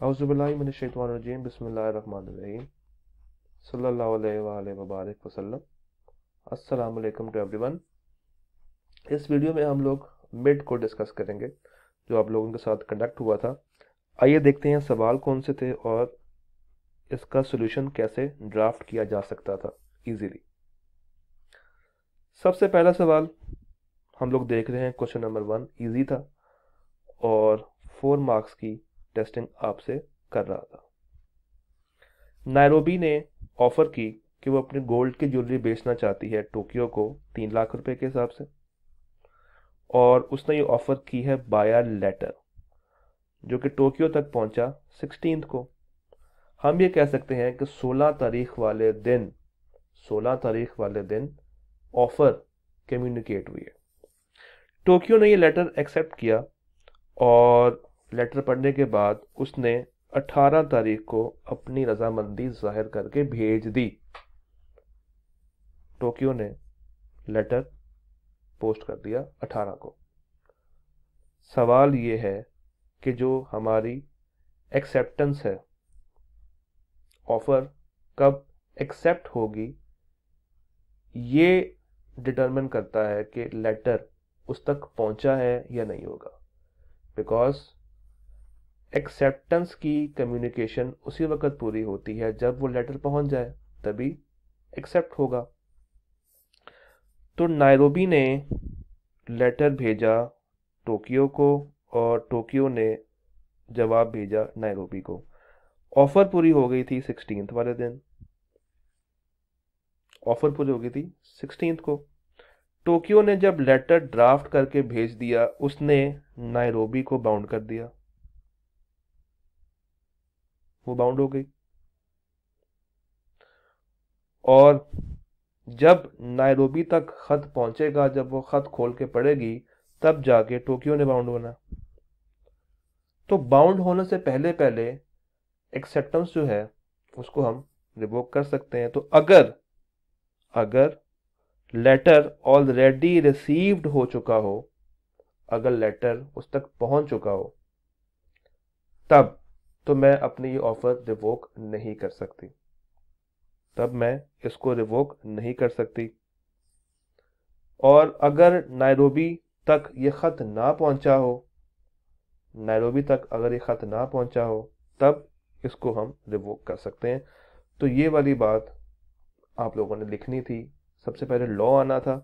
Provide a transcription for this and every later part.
औज़ुबिल्लाहि मिनश्शैतानिर्रजीम बिस्मिल्लाहिर्रहमानिर्रहीम सल्लल्लाहु अलैहि वसल्लम। अस्सलाम वालेकुम टू एवरीवन। इस वीडियो में हम लोग मिड को डिस्कस करेंगे जो आप लोगों के साथ कंडक्ट हुआ था। आइए देखते हैं सवाल कौन से थे और इसका सॉल्यूशन कैसे ड्राफ्ट किया जा सकता था इजीली। सबसे पहला सवाल हम लोग देख रहे हैं, क्वेश्चन नंबर 1 इजी था और 4 मार्क्स की टेस्टिंग आपसे कर रहा था। नायरोबी ने ऑफर की कि वो अपनी गोल्ड की ज्वेलरी बेचना चाहती है टोक्यो को 3 लाख रुपए के हिसाब से, और उसने ये ऑफर की है बाया लेटर जो कि टोक्यो तक पहुंचा 16 को। हम ये कह सकते हैं कि 16 तारीख वाले दिन ऑफर कम्युनिकेट हुई है। टोक्यो ने ये लेटर एक्सेप्ट किया और लेटर पढ़ने के बाद उसने 18 तारीख को अपनी रजामंदी जाहिर करके भेज दी। टोक्यो ने लेटर पोस्ट कर दिया 18 को। सवाल ये है कि जो हमारी एक्सेप्टेंस है, ऑफर कब एक्सेप्ट होगी, ये डिटरमिन करता है कि लेटर उस तक पहुंचा है या नहीं होगा। बिकॉज एक्सेप्टेंस की कम्युनिकेशन उसी वक्त पूरी होती है जब वो लेटर पहुंच जाए, तभी एक्सेप्ट होगा। तो नायरोबी ने लेटर भेजा टोक्यो को और टोक्यो ने जवाब भेजा नायरोबी को। ऑफर पूरी हो गई थी 16 वाले दिन। ऑफर पूरी हो गई थी 16 को। टोक्यो ने जब लेटर ड्राफ्ट करके भेज दिया, उसने नायरोबी को बाउंड कर दिया, वो बाउंड हो गई। और जब नायरोबी तक खत पहुंचेगा, जब वो खत खोल के पढ़ेगी, तब जाके टोक्यो ने बाउंड होना। तो बाउंड होने से पहले पहले एक्सेप्टेंस जो है उसको हम रिवोक कर सकते हैं। तो अगर लेटर ऑलरेडी रिसीव्ड हो चुका हो, अगर लेटर उस तक पहुंच चुका हो, तब तो मैं अपनी ये ऑफर रिवोक नहीं कर सकती, तब मैं इसको रिवोक नहीं कर सकती। और अगर नायरोबी तक ये खत ना पहुंचा हो, नायरोबी तक अगर ये खत ना पहुंचा हो, तब इसको हम रिवोक कर सकते हैं। तो ये वाली बात आप लोगों ने लिखनी थी। सबसे पहले लॉ आना था,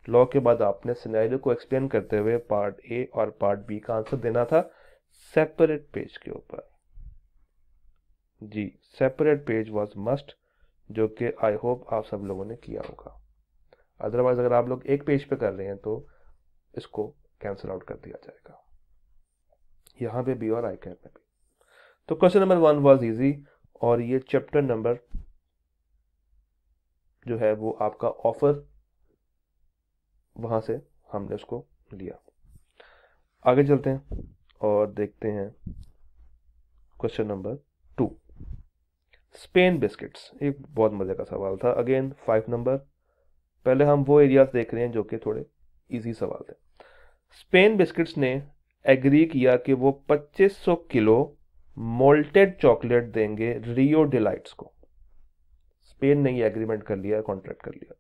लॉ के बाद आपने सिनेरियो को एक्सप्लेन करते हुए पार्ट ए और पार्ट बी का आंसर देना था सेपरेट पेज के ऊपर। जी, सेपरेट पेज वाज मस्ट, जो कि आई होप आप सब लोगों ने किया होगा। अदरवाइज अगर आप लोग एक पेज पे कर रहे हैं तो इसको कैंसिल आउट कर दिया जाएगा, यहां पे भी और आई कैप में भी। तो क्वेश्चन नंबर 1 वाज इजी, और ये चैप्टर नंबर जो है वो आपका ऑफर, वहां से हमने उसको लिया। आगे चलते हैं और देखते हैं क्वेश्चन नंबर 2, स्पेन बिस्किट्स। एक बहुत मजे का सवाल था। Again 5 number. पहले हम वो एरियाज देख रहे हैं जो कि थोड़े इजी सवाल थे। स्पेन बिस्किट्स ने एग्री किया कि वो 2500 किलो मोल्टेड चॉकलेट देंगे रियो डिलाइट्स को। स्पेन ने ये एग्रीमेंट कर लिया, कॉन्ट्रैक्ट कर लिया।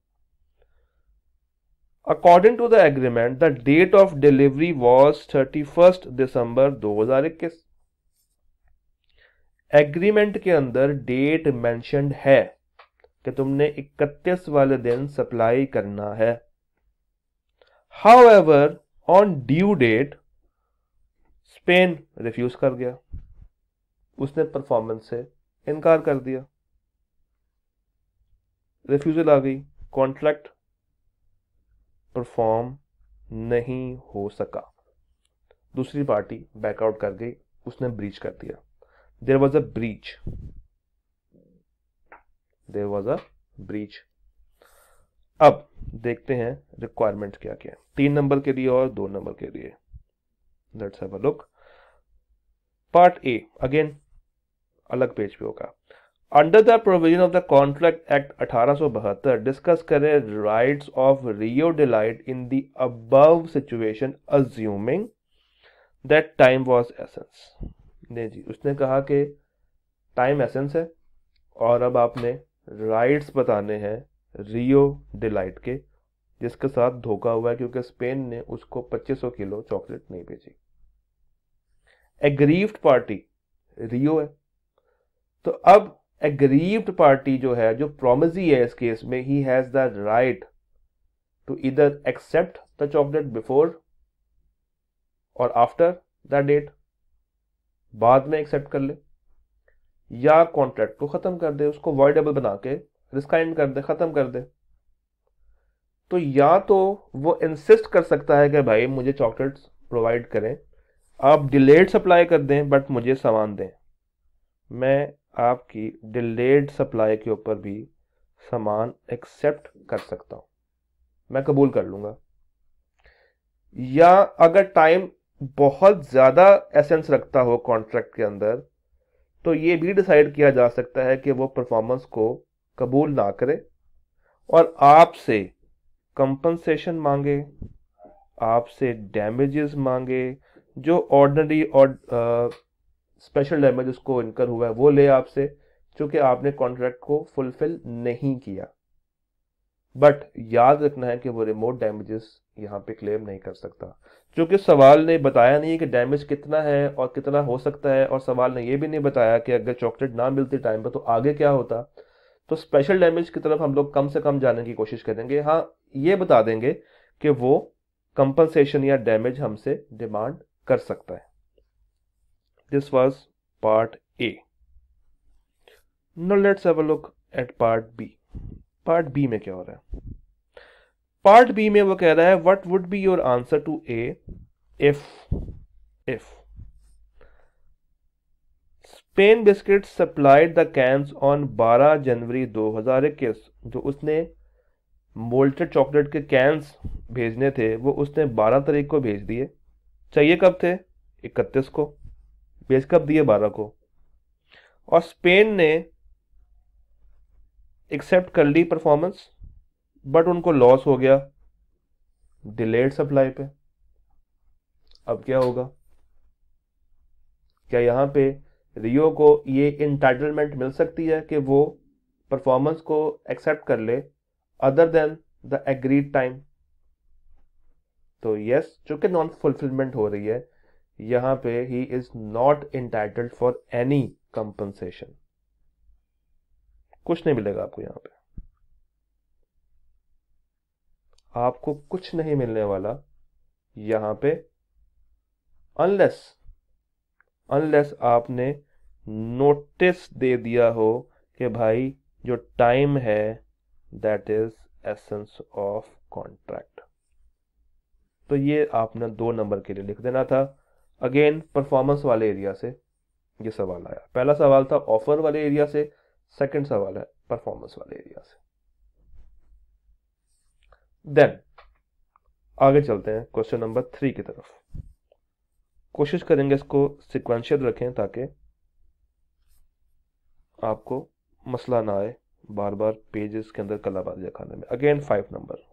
According to the agreement the date of delivery was 31 December 2021। Agreement के अंदर डेट मेंशन्ड है कि तुमने 31 वाले दिन सप्लाई करना है। However on due date Spain refuse कर गया, उसने परफॉर्मेंस से इनकार कर दिया, रिफ्यूजल आ गई, कॉन्ट्रैक्ट परफॉर्म नहीं हो सका। दूसरी पार्टी बैकआउट कर गई, उसने ब्रीच कर दिया। There was a breach. अब देखते हैं रिक्वायरमेंट क्या क्या है 3 नंबर के लिए और 2 नंबर के लिए। Let's have a look. Part A again अलग पेज पे होगा। Under the provision of the contract act 1872 discuss करें rights of Rio delight in the above situation assuming that time was essence. नहीं जी, उसने कहा कि टाइम एसेंस है और अब आपने राइट्स बताने हैं रियो डिलाइट के, जिसके साथ धोखा हुआ है क्योंकि स्पेन ने उसको 2500 किलो चॉकलेट नहीं भेजी। एग्रीव्ड पार्टी रियो है, तो अब एग्रीव्ड पार्टी जो है, जो प्रोमिजी है इस केस में, he has the right to either accept the chocolate before और आफ्टर द डेट, बाद में एक्सेप्ट कर ले, या कॉन्ट्रैक्ट को खत्म कर दे, उसको वॉइडेबल बना के रिस्काइंड कर दे, खत्म कर दे। तो या तो वो इंसिस्ट कर सकता है कि भाई मुझे चॉकलेट्स प्रोवाइड करें, आप डिलेड सप्लाई कर दें बट मुझे सामान दें, मैं आपकी डिलेड सप्लाई के ऊपर भी सामान एक्सेप्ट कर सकता हूं, मैं कबूल कर लूंगा। या अगर टाइम बहुत ज्यादा एसेंस रखता हो कॉन्ट्रैक्ट के अंदर, तो ये भी डिसाइड किया जा सकता है कि वो परफॉर्मेंस को कबूल ना करे और आपसे कंपनसेशन मांगे, आपसे डैमेजेस मांगे, जो ऑर्डिनरी और स्पेशल डैमेज उसको इनकर हुआ है वो ले आपसे, क्योंकि आपने कॉन्ट्रैक्ट को फुलफिल नहीं किया। बट याद रखना है कि वो रिमोट डैमेजेस यहाँ पे क्लेम नहीं कर सकता, क्योंकि सवाल ने बताया नहीं कि डैमेज कितना है और कितना हो सकता है, और सवाल ने ये भी नहीं बताया कि अगर चॉकलेट ना मिलती टाइम पर तो आगे क्या होता। तो स्पेशल डैमेज की तरफ हम लोग कम से कम जाने की कोशिश करेंगे। हाँ, ये बता देंगे कि वो कंपनसेशन या डैमेज हमसे डिमांड कर सकता है। This was part A. Now let's have a look at part B. Part B में क्या हो रहा है? पार्ट बी में वो कह रहा है what would be your answer to A if Spain biscuit supplied the cans on 12 January 2021। जो उसने मोल्टेड चॉकलेट के कैंस भेजने थे वो उसने 12 तारीख को भेज दिए। चाहिए कब थे? 31 को। भेज कब दिए? 12 को। और स्पेन ने एक्सेप्ट कर ली परफॉर्मेंस, बट उनको लॉस हो गया डिलेड सप्लाई पे। अब क्या होगा? क्या यहां पे रियो को ये इंटाइटलमेंट मिल सकती है कि वो परफॉर्मेंस को एक्सेप्ट कर ले other than the agreed time? तो यस, चूंकि नॉन फुलफिलमेंट हो रही है, यहां पे he is not entitled for any compensation. कुछ नहीं मिलेगा आपको यहां पे, आपको कुछ नहीं मिलने वाला यहां पे, अनलेस आपने नोटिस दे दिया हो कि भाई जो टाइम है that is essence of contract. तो ये आपने 2 नंबर के लिए लिख देना था। अगेन परफॉर्मेंस वाले एरिया से ये सवाल आया। पहला सवाल था ऑफर वाले एरिया से, सेकंड सवाल है परफॉर्मेंस वाले एरिया से। देन आगे चलते हैं क्वेश्चन नंबर 3 की तरफ। कोशिश करेंगे इसको सिक्वेंशियल रखें ताकि आपको मसला ना आए बार बार पेजेस के अंदर कलाबाजियां खाने में। Again 5 number.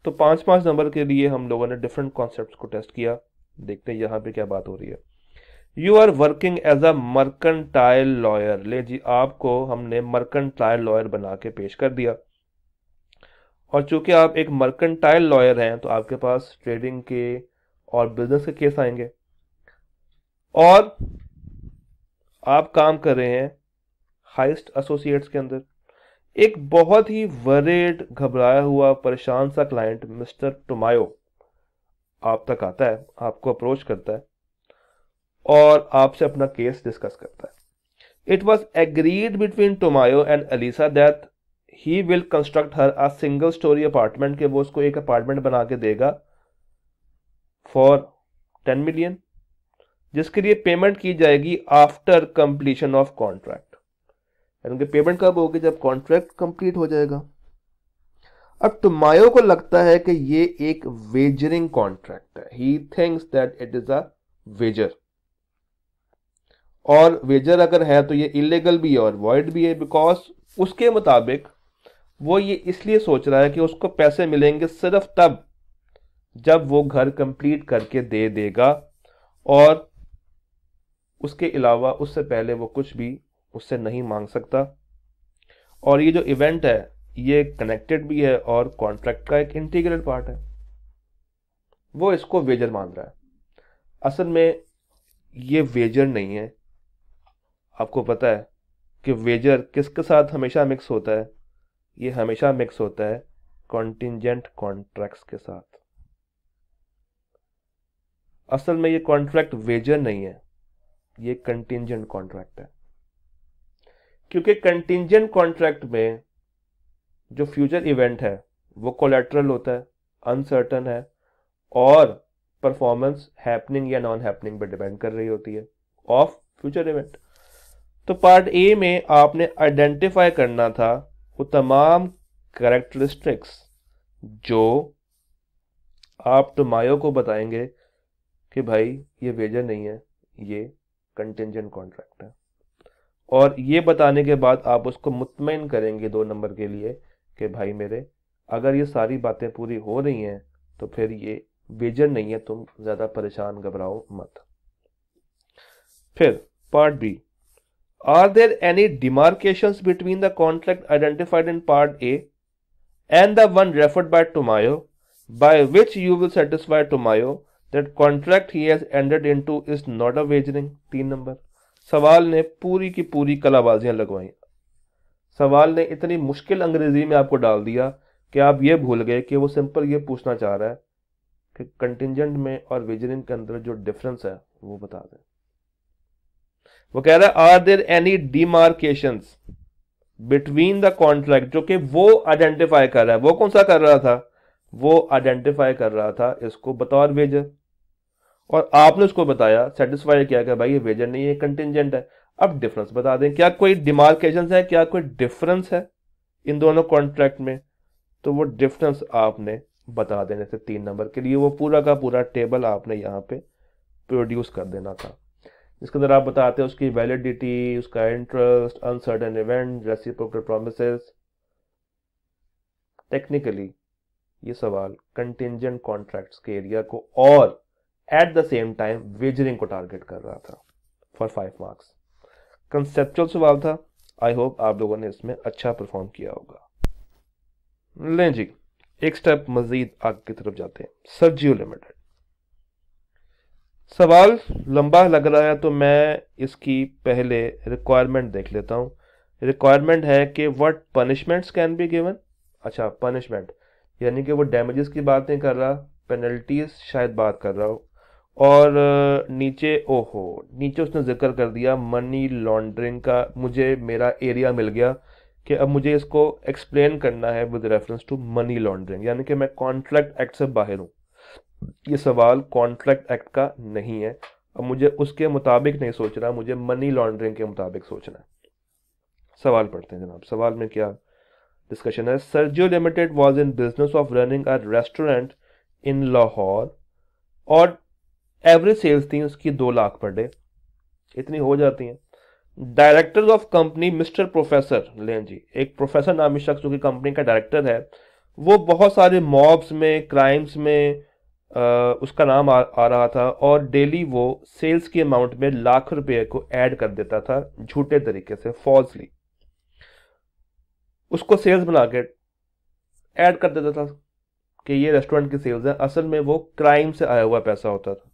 तो 5-5 नंबर के लिए हम लोगों ने डिफरेंट कॉन्सेप्ट्स को टेस्ट किया। देखते हैं यहां पे क्या बात हो रही है। You are working as a mercantile lawyer. ले जी, आपको हमने मर्केंटाइल लॉयर बना के पेश कर दिया, और चूंकि आप एक मर्केंटाइल लॉयर हैं तो आपके पास ट्रेडिंग के और बिजनेस के केस आएंगे, और आप काम कर रहे हैं हाइस्ट एसोसिएट्स के अंदर। एक बहुत ही वरीड, घबराया हुआ, परेशान सा क्लाइंट मिस्टर टोमायो आप तक आता है, आपको अप्रोच करता है और आपसे अपना केस डिस्कस करता है। It was agreed between Tomayo and Elisa that he will construct her a single storey apartment, के वो उसको एक अपार्टमेंट बना के देगा फॉर 10 मिलियन, जिसके लिए पेमेंट की जाएगी आफ्टर कंप्लीशन ऑफ कॉन्ट्रैक्ट। यानी पेमेंट कब होगी? जब कॉन्ट्रैक्ट कंप्लीट हो जाएगा। अब टोमायो को लगता है कि ये एक वेजरिंग कॉन्ट्रैक्ट है। He thinks that it is a wager, और वेजर अगर है तो ये इलीगल भी है और वॉइड भी है, बिकॉज उसके मुताबिक वो ये इसलिए सोच रहा है कि उसको पैसे मिलेंगे सिर्फ तब जब वो घर कंप्लीट करके दे देगा, और उसके अलावा उससे पहले वो कुछ भी उससे नहीं मांग सकता। और ये जो इवेंट है ये कनेक्टेड भी है और कॉन्ट्रैक्ट का एक इंटीग्रल पार्ट है। वो इसको वेजर मान रहा है। असल में ये वेजर नहीं है। आपको पता है कि वेजर किसके साथ हमेशा मिक्स होता है? ये हमेशा मिक्स होता है कॉन्टिंजेंट कॉन्ट्रैक्ट्स के साथ। असल में ये कॉन्ट्रैक्ट वेजर नहीं है, ये कंटिंजेंट कॉन्ट्रैक्ट है। क्योंकि कंटिंजेंट कॉन्ट्रैक्ट में जो फ्यूचर इवेंट है वो कोलैटरल होता है, अनसर्टन है और परफॉर्मेंस हैपनिंग या नॉन हैपनिंग पर डिपेंड कर रही होती है ऑफ फ्यूचर इवेंट। तो पार्ट ए में आपने आइडेंटिफाई करना था वो तमाम कैरेक्टरिस्टिक्स जो आप टोमायो को बताएंगे कि भाई ये वेजर नहीं है, ये कंटिंजेंट कॉन्ट्रैक्ट है। और ये बताने के बाद आप उसको मुतमईन करेंगे 2 नंबर के लिए कि भाई मेरे अगर ये सारी बातें पूरी हो रही हैं तो फिर ये वेजर नहीं है, तुम ज़्यादा परेशान घबराओ मत। फिर part B, are there any demarcations between the contract identified in part A and the one referred by Tomayo, by which you will satisfy Tomayo that contract he has entered into is not a wagering। 3 number. सवाल ने पूरी की पूरी कलाबाजियां लगवाई। सवाल ने इतनी मुश्किल अंग्रेजी में आपको डाल दिया कि आप ये भूल गए कि वो सिंपल ये पूछना चाह रहा है कि कंटिंजेंट में और वेजरिंग के अंदर जो डिफरेंस है वो बता दें। वो कह रहा है are there any demarcations between the contract, जो कि वो आइडेंटिफाई कर रहा है। वो कौन सा कर रहा था? वो आइडेंटिफाई कर रहा था इसको बतौर वेजर, और आपने उसको बताया, सेटिस्फाई किया कि भाई ये वेजर नहीं है, कंटिंजेंट है। अब डिफरेंस बता दें, क्या कोई डिमार्केशन है, क्या कोई डिफरेंस है इन दोनों कॉन्ट्रैक्ट में? तो वो डिफरेंस आपने बता देने से 3 नंबर के लिए वो पूरा का पूरा टेबल आपने यहाँ पे प्रोड्यूस कर देना था, इसके अंदर आप बताते हैं उसकी वैलिडिटी, उसका interest, uncertain event, reciprocal promises. Technically ये सवाल कंटिंजेंट कॉन्ट्रैक्ट्स के एरिया को और at the same time wagering को टारगेट कर रहा था फॉर 5 मार्क्स। कंसेप्चुअल सवाल था। आई होप आप लोगों ने इसमें अच्छा परफॉर्म किया होगा। लें जी, एक स्टेप मजीद आगे की तरफ जाते हैं। Sergio limited. सवाल लंबा लग रहा है तो मैं इसकी पहले रिक्वायरमेंट देख लेता हूँ। रिक्वायरमेंट है कि what punishments can be given. अच्छा, पनिशमेंट यानी कि वो डैमेजेस की बात नहीं कर रहा, पेनल्टीज शायद बात कर रहा हो। और नीचे नीचे उसने जिक्र कर दिया मनी लॉन्ड्रिंग का। मुझे मेरा एरिया मिल गया कि अब मुझे इसको एक्सप्लेन करना है with reference to money laundering, यानी कि मैं कॉन्ट्रैक्ट एक्ट से बाहर हूँ। ये सवाल कॉन्ट्रैक्ट एक्ट का नहीं है, अब मुझे उसके मुताबिक नहीं सोच रहा, मुझे मनी लॉन्ड्रिंग के मुताबिक सोचना है। सवाल पढ़ते हैं जनाब। सवाल में क्या डिस्कशन है? Sergio limited was in business of running a restaurant in Lahore और एवरेज सेल्स थी उसकी 2 लाख पर डे, इतनी हो जाती हैं। Director of company mister professor, लें जी, एक प्रोफेसर नामी शख्स जो कि कंपनी का डायरेक्टर है, वो बहुत सारे मॉब्स में, क्राइम्स में उसका नाम आ रहा था और डेली वो सेल्स की अमाउंट में लाख रुपए को ऐड कर देता था झूठे तरीके से, फॉल्सली उसको सेल्स बना के ऐड कर देता था कि ये रेस्टोरेंट की सेल्स है, असल में वो क्राइम से आया हुआ पैसा होता था।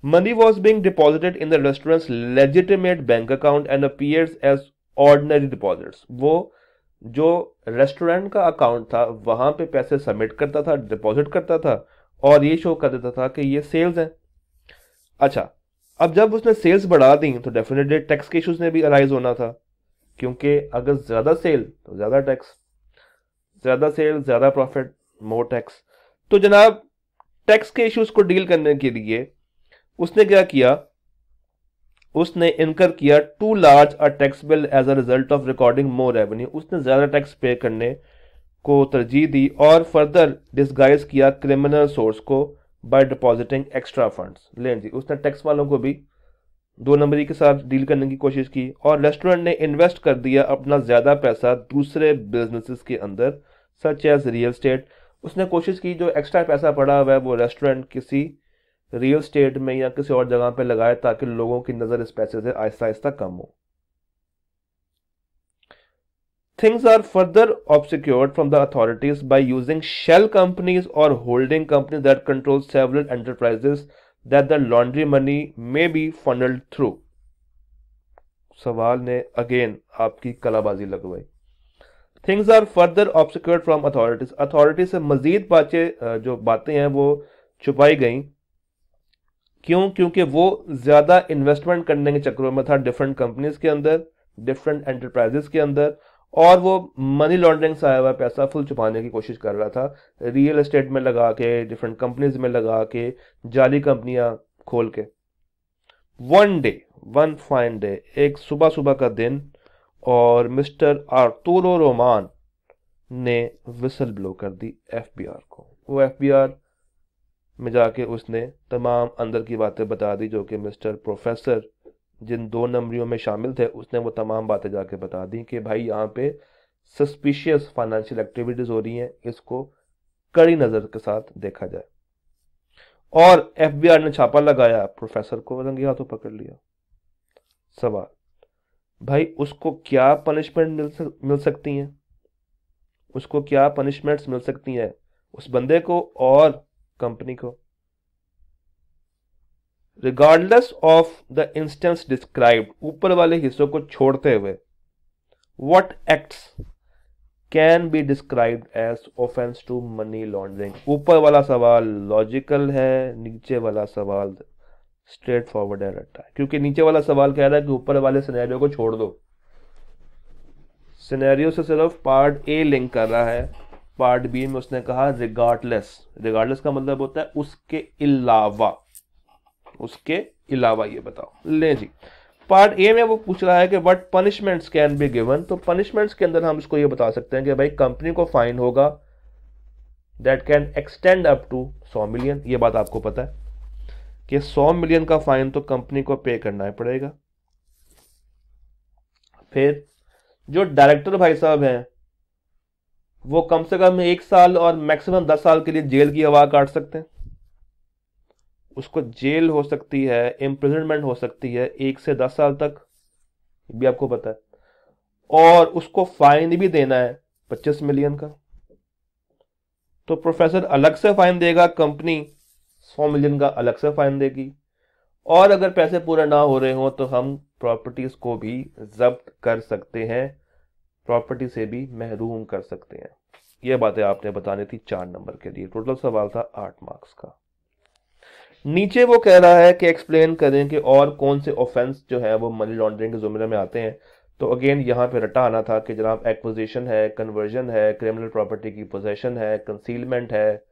Money was being deposited in the restaurants legitimate bank account and appears as ordinary deposits. वो जो रेस्टोरेंट का अकाउंट था वहां पे पैसे सबमिट करता था, डिपॉजिट करता था और ये शो कर देता था कि ये सेल्स हैं। अच्छा, अब जब उसने सेल्स बढ़ा दी तो डेफिनेटली टैक्स के इश्यूज ने भी अराइज होना था, क्योंकि अगर ज्यादा सेल तो ज्यादा टैक्स, ज्यादा सेल ज्यादा प्रॉफिट, मोर टैक्स। तो जनाब टैक्स के इश्यूज को डील करने के लिए उसने क्या किया? उसने इनकर किया to large a tax bill as a result of recording more revenue. उसने ज्यादा टैक्स पे करने को तरजीह दी और फर्दर डिस्गाइज किया क्रिमिनल सोर्स को बाय डिपॉजिटिंग एक्स्ट्रा फंड्स। लें जी, उसने टैक्स वालों को भी 2 नंबरी के साथ डील करने की कोशिश की और रेस्टोरेंट ने इन्वेस्ट कर दिया अपना ज्यादा पैसा दूसरे बिजनेसेस के अंदर, सच एज रियल स्टेट। उसने कोशिश की जो एक्स्ट्रा पैसा पड़ा हुआ है वो रेस्टोरेंट किसी रियल स्टेट में या किसी और जगह पे लगाए ताकि लोगों की नजर इस पैसे से आहिस्ता आहिस्ता कम हो। Things are further obscured from the authorities by using shell companies or holding companies that control several enterprises that the laundry money may be funneled through। सवाल ने अगेन आपकी कलाबाजी लगवाई। Things are further obscured from authorities, authority से मजीद जो बातें हैं वो छुपाई गई। क्यों? क्योंकि वो ज्यादा इन्वेस्टमेंट करने के चक्रों में था डिफरेंट कंपनीज के अंदर, डिफरेंट एंटरप्राइजेस के अंदर, और वो मनी लॉन्ड्रिंग से आया हुआ पैसा फुल छुपाने की कोशिश कर रहा था, रियल एस्टेट में लगा के, डिफरेंट कंपनीज में लगा के, जाली कंपनियां खोल के। One day, one fine day, एक सुबह सुबह का दिन, और मिस्टर आर्तुरो रोमान ने विसल ब्लो कर दी एफबीआर को। वो एफबीआर में जाके उसने तमाम अंदर की बातें बता दी जो कि मिस्टर प्रोफेसर जिन 2 नंबरियों में शामिल थे उसने वो तमाम बातें जाके बता दी कि भाई यहाँ पे सस्पिशियस फाइनेंशियल एक्टिविटीज हो रही हैं, इसको कड़ी नजर के साथ देखा जाए। और एफबीआर ने छापा लगाया, प्रोफेसर को रंगे हाथों पकड़ लिया। सवाल, भाई उसको क्या पनिशमेंट मिल सकती हैं? उसको क्या पनिशमेंट्स मिल सकती हैं, उस बंदे को और कंपनी को? Regardless of the instance described, ऊपर वाले हिस्सों को छोड़ते हुए, what acts can be described as offence to money laundering? ऊपर वाला सवाल लॉजिकल है, नीचे वाला सवाल स्ट्रेट फॉरवर्ड डायरेक्ट है, क्योंकि नीचे वाला सवाल कह रहा है कि ऊपर वाले सिनेरियो को छोड़ दो। सिनेरियो से सिर्फ पार्ट ए लिंक कर रहा है, पार्ट बी में उसने कहा रिगार्डलेस। रिगार्डलेस का मतलब होता है उसके अलावा, उसके अलावा। ये बताओ, ले जी, पार्ट ए में वो पूछ रहा है कि what punishments can be given. तो पनिशमेंट्स के अंदर हम इसको ये बता सकते हैं कि भाई कंपनी को फाइन होगा that can extend up to 100 million. ये बात आपको पता है कि 100 मिलियन का फाइन तो कंपनी को पे करना ही पड़ेगा। फिर जो डायरेक्टर भाई साहब हैं वो कम से कम 1 साल और मैक्सिमम 10 साल के लिए जेल की हवा काट सकते हैं। उसको जेल हो सकती है, इम्प्रिजनमेंट हो सकती है 1 से 10 साल तक, भी आपको पता है। और उसको फाइन भी देना है 25 मिलियन का। तो प्रोफेसर अलग से फाइन देगा, कंपनी 100 मिलियन का अलग से फाइन देगी। और अगर पैसे पूरे ना हो रहे हो तो हम प्रॉपर्टीज को भी जब्त कर सकते हैं, प्रॉपर्टी से भी महरूम कर सकते हैं। ये बातें आपने बतानी थी 4 नंबर के लिए। टोटल सवाल था 8 मार्क्स का। नीचे वो कह रहा है कि एक्सप्लेन करें कि और कौन से ऑफेंस जो है वो मनी लॉन्ड्रिंग के जुमरे में आते हैं। तो अगेन यहाँ पे रटा आना था कि जनाब एक्विजिशन है, कन्वर्जन है, क्रिमिनल प्रॉपर्टी की पोजेशन है, कंसीलमेंट है,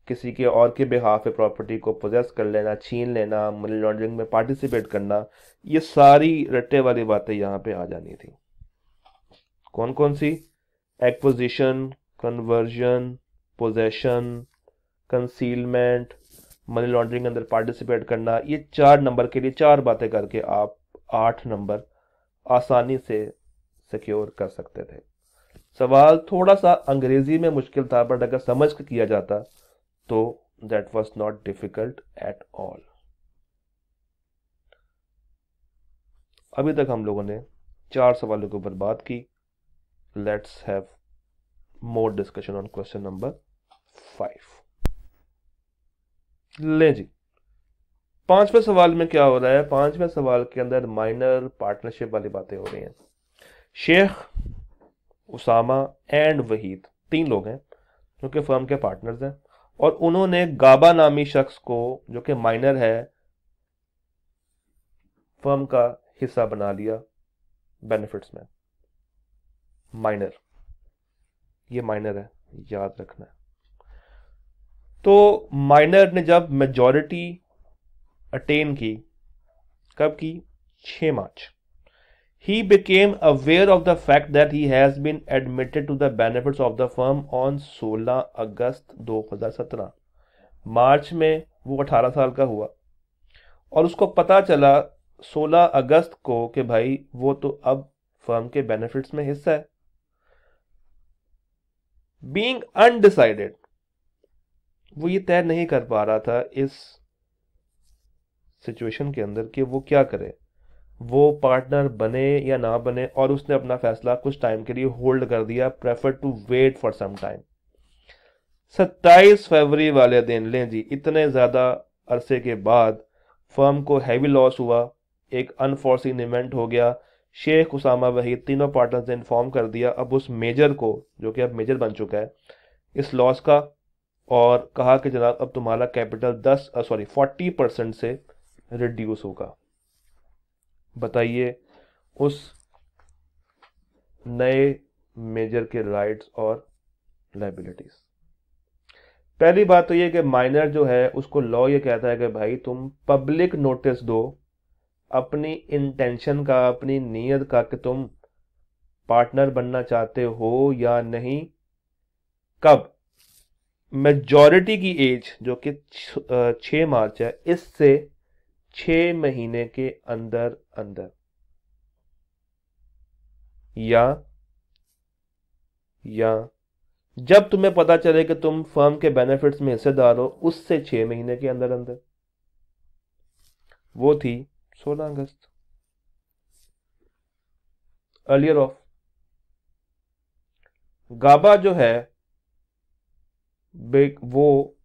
किसी के और के बिहाफ पे प्रॉपर्टी को पोजेस कर लेना, छीन लेना, मनी लॉन्ड्रिंग में पार्टिसिपेट करना, ये सारी रट्टे वाली बातें यहाँ पे आ जानी थी। कौन कौन सी? Acquisition, conversion, possession, concealment, money laundering अंदर पार्टिसिपेट करना। ये 4 नंबर के लिए 4 बातें करके आप 8 नंबर आसानी से सिक्योर कर सकते थे। सवाल थोड़ा सा अंग्रेजी में मुश्किल था, बट अगर समझ के किया जाता तो that was not difficult at all. अभी तक हम लोगों ने 4 सवालों के ऊपर बात की। Let's have more discussion on question number 5। ले जी, 5वें सवाल में क्या हो रहा है? 5वें सवाल के अंदर माइनर पार्टनरशिप वाली बातें हो रही हैं। शेख, उसामा एंड वहीद 3 लोग हैं जो कि फर्म के पार्टनर्स हैं, और उन्होंने गाबा नामी शख्स को जो कि माइनर है फर्म का हिस्सा बना लिया बेनिफिट्स में। माइनर, ये माइनर है, याद रखना है। तो माइनर ने जब मेजॉरिटी अटेन की, कब की? 6 मार्च। He became aware of the fact that he has been admitted to the benefits of the firm on 16 अगस्त 2017। मार्च में वो 18 साल का हुआ और उसको पता चला 16 अगस्त को कि भाई वो तो अब फर्म के बेनिफिट्स में हिस्सा है। Being undecided, वो ये तय नहीं कर पा रहा था इस सिचुएशन के अंदर कि वो क्या करे, वो पार्टनर बने या ना बने, और उसने अपना फैसला कुछ टाइम के लिए होल्ड कर दिया, prefer to wait for some time. 27 फरवरी वाले दिन लें जी, इतने ज़्यादा अरसे के बाद फर्म को हैवी लॉस हुआ, एक अनफॉर्सीन इवेंट हो गया, शेख उसामा वहीद तीनों पार्टनर्स ने इन्फॉर्म कर दिया अब उस मेजर को, जो कि अब मेजर बन चुका है, इस लॉस का, और कहा कि जनाब अब तुम्हारा कैपिटल 40% से रिड्यूस होगा। बताइए उस नए मेजर के राइट्स और लायबिलिटीज। पहली बात तो ये कि माइनर जो है उसको लॉ ये कहता है कि भाई तुम पब्लिक नोटिस दो अपनी इंटेंशन का, अपनी नीयत का, कि तुम पार्टनर बनना चाहते हो या नहीं। कब? मेजॉरिटी की एज जो कि 6 मार्च है, इससे 6 महीने के अंदर अंदर, या जब तुम्हें पता चले कि तुम फर्म के बेनिफिट्स में हिस्सेदार हो, उससे 6 महीने के अंदर अंदर। वो थी 16 अगस्त, अर्लियर ऑफ। गाबा जो है वो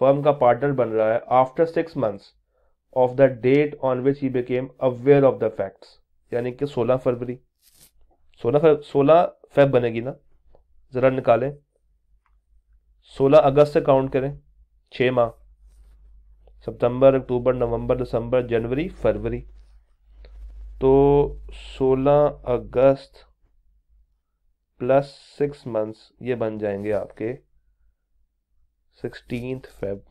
फर्म का पार्टनर बन रहा है after 6 months of the date on which he became aware of the facts, यानी कि 16 फरवरी, 16 फेब बनेगी ना, जरा निकालें, 16 अगस्त से काउंट करें, 6 माह, सितंबर, अक्टूबर, नवंबर, दिसंबर, जनवरी, फरवरी, तो 16 अगस्त प्लस 6 मंथ्स, ये बन जाएंगे आपके 16 फेब।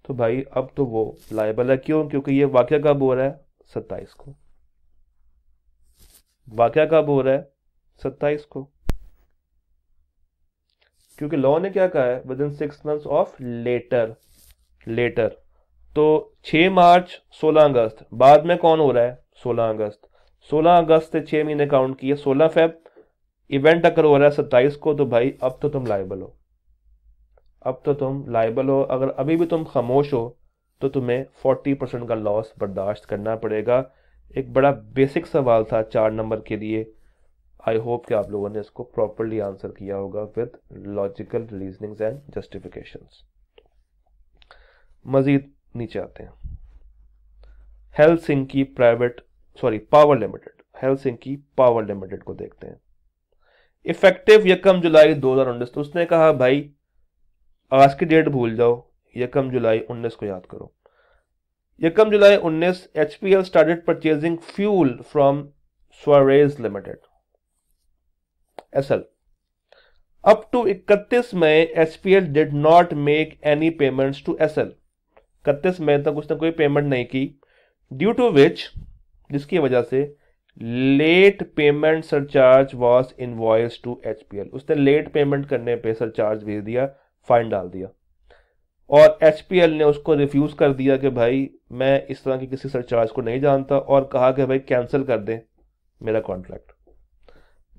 तो भाई अब तो वो लायबल है। क्यों? क्योंकि ये वाकया कब हो रहा है? 27 को। वाकया कब हो रहा है? 27 को। क्योंकि लॉ ने क्या कहा है? Within 6 months of letter. तो 6 मार्च 16 अगस्त, बाद में कौन हो रहा है? 16 अगस्त। 16 अगस्त से 6 महीने काउंट किए, 16 फेब इवेंट अगर हो रहा है 27 को, तो भाई अब तो तुम लायबल हो, अब तो तुम लायबल हो। अगर अभी भी तुम खामोश हो तो तुम्हें 40% का लॉस बर्दाश्त करना पड़ेगा। एक बड़ा बेसिक सवाल था 4 नंबर के लिए। आई होप कि आप लोगों ने इसको प्रॉपरली आंसर किया होगा with logical reasonings and justifications. मजीद नीचे आते हैं। हेलसिंकी पावर लिमिटेड को देखते हैं। इफेक्टिव 1 जुलाई 2019। तो उसने कहा भाई आज की डेट भूल जाओ, 1 जुलाई 19 को याद करो। 1 जुलाई 19 HPL started purchasing fuel from Suarez Limited SL. Up to 31 May HPL did not make any payments to SL. 31 मई तक उसने कोई पेमेंट नहीं की, ड्यू टू विच, जिसकी वजह से late payment surcharge was invoice to HPL। उसने लेट पेमेंट करने पे सरचार्ज भेज दिया, फाइन डाल दिया, और HPL ने उसको रिफ्यूज कर दिया कि भाई मैं इस तरह की किसी सरचार्ज को नहीं जानता, और कहा कि भाई कैंसिल कर दे मेरा कॉन्ट्रैक्ट,